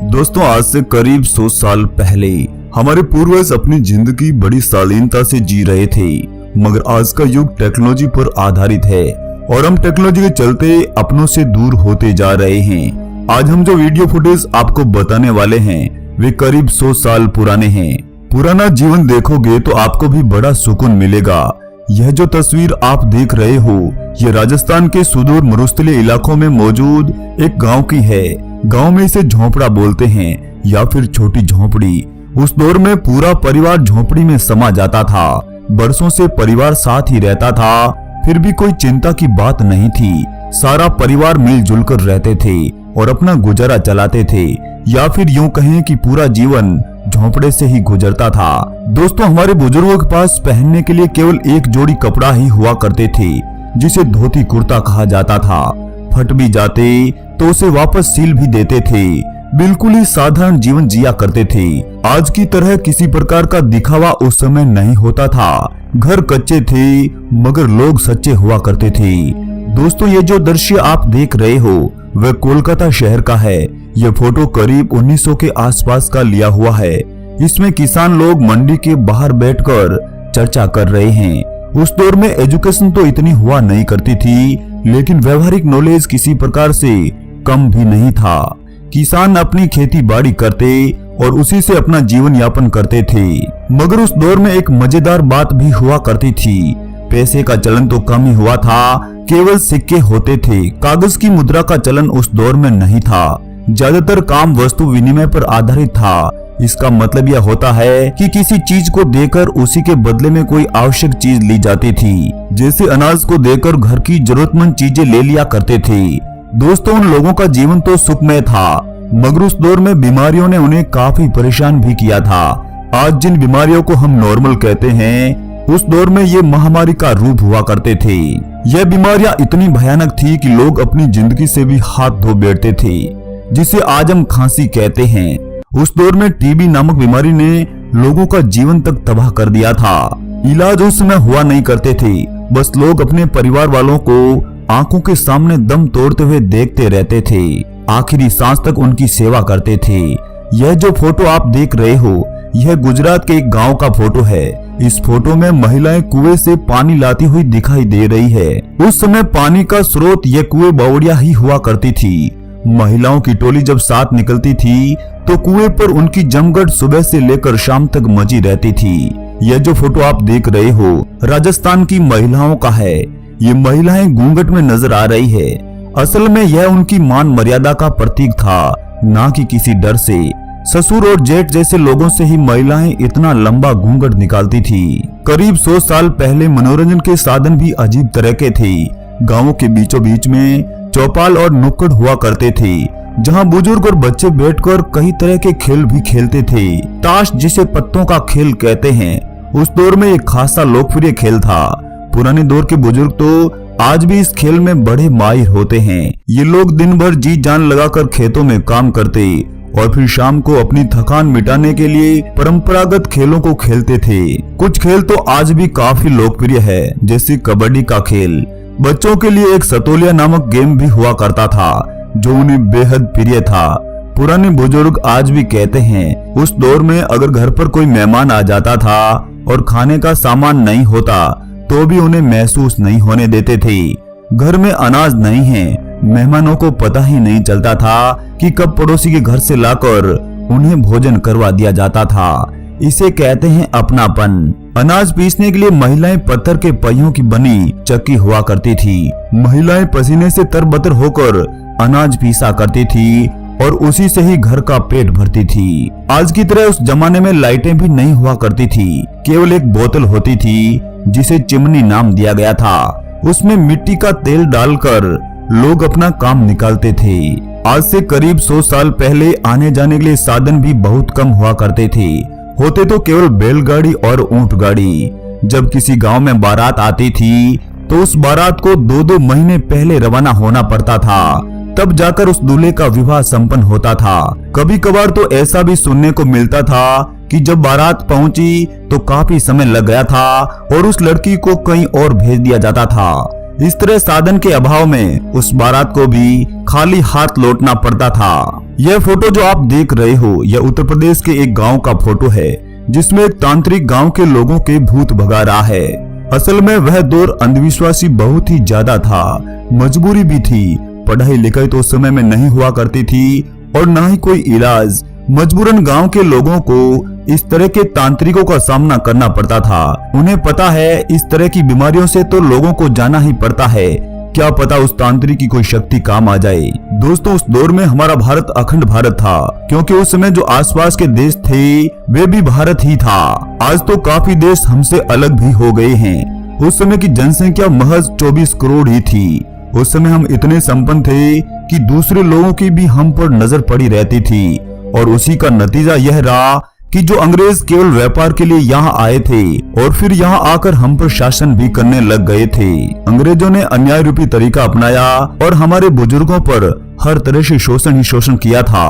दोस्तों, आज से करीब 100 साल पहले हमारे पूर्वज अपनी जिंदगी बड़ी शालीनता से जी रहे थे। मगर आज का युग टेक्नोलॉजी पर आधारित है और हम टेक्नोलॉजी के चलते अपनों से दूर होते जा रहे हैं। आज हम जो वीडियो फुटेज आपको बताने वाले हैं वे करीब 100 साल पुराने हैं। पुराना जीवन देखोगे तो आपको भी बड़ा सुकून मिलेगा। यह जो तस्वीर आप देख रहे हो ये राजस्थान के सुदूर मरुस्थलीय इलाकों में मौजूद एक गांव की है। गांव में इसे झोपड़ा बोलते हैं या फिर छोटी झोपड़ी। उस दौर में पूरा परिवार झोपड़ी में समा जाता था। बरसों से परिवार साथ ही रहता था, फिर भी कोई चिंता की बात नहीं थी। सारा परिवार मिलजुल कर रहते थे और अपना गुजारा चलाते थे, या फिर यूं कहें कि पूरा जीवन झोपड़े से ही गुजरता था। दोस्तों, हमारे बुजुर्गों के पास पहनने के लिए केवल एक जोड़ी कपड़ा ही हुआ करते थे, जिसे धोती कुर्ता कहा जाता था। फट भी जाते तो उसे वापस सील भी देते थे। बिल्कुल ही साधारण जीवन जिया करते थे। आज की तरह किसी प्रकार का दिखावा उस समय नहीं होता था। घर कच्चे थे मगर लोग सच्चे हुआ करते थे। दोस्तों, ये जो दृश्य आप देख रहे हो वह कोलकाता शहर का है। यह फोटो करीब 1900 के आसपास का लिया हुआ है। इसमें किसान लोग मंडी के बाहर बैठकर चर्चा कर रहे हैं। उस दौर में एजुकेशन तो इतनी हुआ नहीं करती थी, लेकिन व्यवहारिक नॉलेज किसी प्रकार से कम भी नहीं था। किसान अपनी खेती बाड़ी करते और उसी से अपना जीवन यापन करते थे। मगर उस दौर में एक मजेदार बात भी हुआ करती थी। पैसे का चलन तो कम ही हुआ था, केवल सिक्के होते थे। कागज की मुद्रा का चलन उस दौर में नहीं था। ज्यादातर काम वस्तु विनिमय पर आधारित था। इसका मतलब यह होता है कि किसी चीज को देकर उसी के बदले में कोई आवश्यक चीज ली जाती थी। जैसे अनाज को देकर घर की जरूरतमंद चीजें ले लिया करते थे। दोस्तों, उन लोगों का जीवन तो सुखमय था, मगर उस दौर में बीमारियों ने उन्हें काफी परेशान भी किया था। आज जिन बीमारियों को हम नॉर्मल कहते हैं, उस दौर में ये महामारी का रूप हुआ करते थे। यह बीमारियां इतनी भयानक थी कि लोग अपनी जिंदगी से भी हाथ धो बैठते थे, जिसे आज हम खांसी कहते हैं। उस दौर में टीबी नामक बीमारी ने लोगों का जीवन तक तबाह कर दिया था। इलाज उस समय हुआ नहीं करते थे, बस लोग अपने परिवार वालों को आंखों के सामने दम तोड़ते हुए देखते रहते थे। आखिरी सांस तक उनकी सेवा करते थे। यह जो फोटो आप देख रहे हो यह गुजरात के एक गांव का फोटो है। इस फोटो में महिलाएं कुएं से पानी लाती हुई दिखाई दे रही है। उस समय पानी का स्रोत यह कुएं बावड़िया ही हुआ करती थी। महिलाओं की टोली जब साथ निकलती थी तो कुएं पर उनकी जमघट सुबह से लेकर शाम तक मची रहती थी। यह जो फोटो आप देख रहे हो राजस्थान की महिलाओं का है। ये महिलाएं घूंघट में नजर आ रही है। असल में यह उनकी मान मर्यादा का प्रतीक था, ना कि किसी डर से। ससुर और जेठ जैसे लोगों से ही महिलाएं इतना लंबा घूंघट निकालती थी। करीब 100 साल पहले मनोरंजन के साधन भी अजीब तरह के थे। गांवों के बीचों बीच में चौपाल और नुक्कड़ हुआ करते थे, जहां बुजुर्ग और बच्चे बैठकर कई तरह के खेल भी खेलते थे। ताश, जिसे पत्तों का खेल कहते हैं, उस दौर में एक खासा लोकप्रिय खेल था। पुराने दौर के बुजुर्ग तो आज भी इस खेल में बड़े माहिर होते हैं। ये लोग दिन भर जी जान लगाकर खेतों में काम करते और फिर शाम को अपनी थकान मिटाने के लिए परंपरागत खेलों को खेलते थे। कुछ खेल तो आज भी काफी लोकप्रिय है, जैसे कबड्डी का खेल। बच्चों के लिए एक सतोलिया नामक गेम भी हुआ करता था, जो उन्हें बेहद प्रिय था। पुराने बुजुर्ग आज भी कहते हैं उस दौर में अगर घर पर कोई मेहमान आ जाता था और खाने का सामान नहीं होता तो भी उन्हें महसूस नहीं होने देते थे। घर में अनाज नहीं है, मेहमानों को पता ही नहीं चलता था कि कब पड़ोसी के घर से लाकर उन्हें भोजन करवा दिया जाता था। इसे कहते हैं अपनापन। अनाज पीसने के लिए महिलाएं पत्थर के पहियों की बनी चक्की हुआ करती थी। महिलाएं पसीने से तरबतर होकर अनाज पीसा करती थी और उसी से ही घर का पेट भरती थी। आज की तरह उस जमाने में लाइटें भी नहीं हुआ करती थी। केवल एक बोतल होती थी जिसे चिमनी नाम दिया गया था। उसमें मिट्टी का तेल डालकर लोग अपना काम निकालते थे। आज से करीब 100 साल पहले आने जाने के लिए साधन भी बहुत कम हुआ करते थे। होते तो केवल बैलगाड़ी और ऊंट गाड़ी। जब किसी गांव में बारात आती थी तो उस बारात को 2-2 महीने पहले रवाना होना पड़ता था, तब जाकर उस दूल्हे का विवाह संपन्न होता था। कभी कभार तो ऐसा भी सुनने को मिलता था कि जब बारात पहुंची तो काफी समय लग गया था और उस लड़की को कहीं और भेज दिया जाता था। इस तरह साधन के अभाव में उस बारात को भी खाली हाथ लौटना पड़ता था। यह फोटो जो आप देख रहे हो यह उत्तर प्रदेश के एक गांव का फोटो है, जिसमें एक तांत्रिक गांव के लोगों के भूत भगा रहा है। असल में वह दौर अंधविश्वासी बहुत ही ज्यादा था, मजबूरी भी थी। पढ़ाई लिखाई तो उस समय में नहीं हुआ करती थी और न ही कोई इलाज। मजबूरन गांव के लोगों को इस तरह के तांत्रिकों का सामना करना पड़ता था। उन्हें पता है इस तरह की बीमारियों से तो लोगों को जाना ही पड़ता है, क्या पता उस तांत्रिक की कोई शक्ति काम आ जाए। दोस्तों, उस दौर में हमारा भारत अखंड भारत था, क्योंकि उस समय जो आसपास के देश थे वे भी भारत ही था। आज तो काफी देश हमसे अलग भी हो गए हैं। उस समय की जनसंख्या महज 24 करोड़ ही थी। उस समय हम इतने संपन्न थे कि दूसरे लोगों की भी हम पर नजर पड़ी रहती थी, और उसी का नतीजा यह रहा कि जो अंग्रेज केवल व्यापार के लिए यहाँ आए थे और फिर यहाँ आकर हम पर शासन भी करने लग गए थे। अंग्रेजों ने अन्याय रूपी तरीका अपनाया और हमारे बुजुर्गों पर हर तरह से शोषण ही शोषण किया था।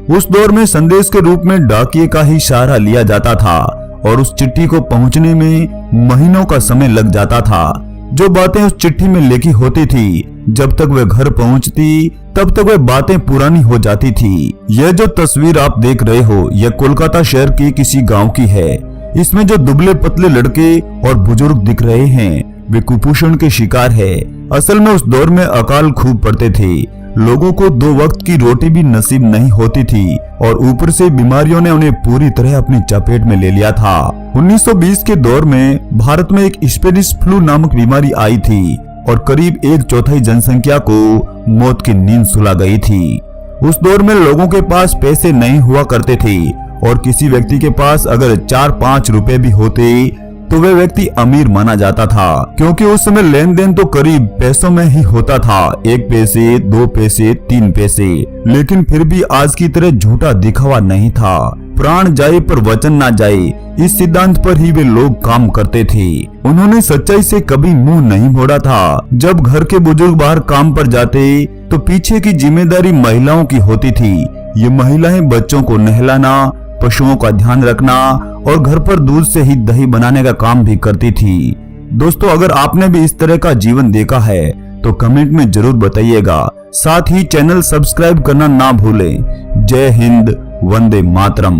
उस दौर में संदेश के रूप में डाकिये का ही सहारा लिया जाता था और उस चिट्ठी को पहुँचने में महीनों का समय लग जाता था। जो बातें उस चिट्ठी में लिखी होती थी, जब तक वह घर पहुंचती तब तक वह बातें पुरानी हो जाती थी। यह जो तस्वीर आप देख रहे हो यह कोलकाता शहर के किसी गांव की है। इसमें जो दुबले पतले लड़के और बुजुर्ग दिख रहे हैं वे कुपोषण के शिकार है। असल में उस दौर में अकाल खूब पड़ते थे, लोगों को 2 वक्त की रोटी भी नसीब नहीं होती थी और ऊपर से बीमारियों ने उन्हें पूरी तरह अपनी चपेट में ले लिया था। 1920 के दौर में भारत में एक स्पेनिश फ्लू नामक बीमारी आई थी और करीब 1/4 जनसंख्या को मौत की नींद सुला गई थी। उस दौर में लोगों के पास पैसे नहीं हुआ करते थे और किसी व्यक्ति के पास अगर 4-5 रुपए भी होते तो वह व्यक्ति अमीर माना जाता था, क्योंकि उस समय लेन देन तो करीब पैसों में ही होता था। 1 पैसे, 2 पैसे, 3 पैसे। लेकिन फिर भी आज की तरह झूठा दिखावा नहीं था। प्राण जाए पर वचन ना जाए, इस सिद्धांत पर ही वे लोग काम करते थे। उन्होंने सच्चाई से कभी मुंह नहीं मोड़ा था। जब घर के बुजुर्ग बाहर काम पर जाते तो पीछे की जिम्मेदारी महिलाओं की होती थी। ये महिलाएं बच्चों को नहलाना, पशुओं का ध्यान रखना और घर पर दूध से ही दही बनाने का काम भी करती थी। दोस्तों, अगर आपने भी इस तरह का जीवन देखा है तो कमेंट में जरूर बताइएगा। साथ ही चैनल सब्सक्राइब करना ना भूलें। जय हिंद, वंदे मातरम।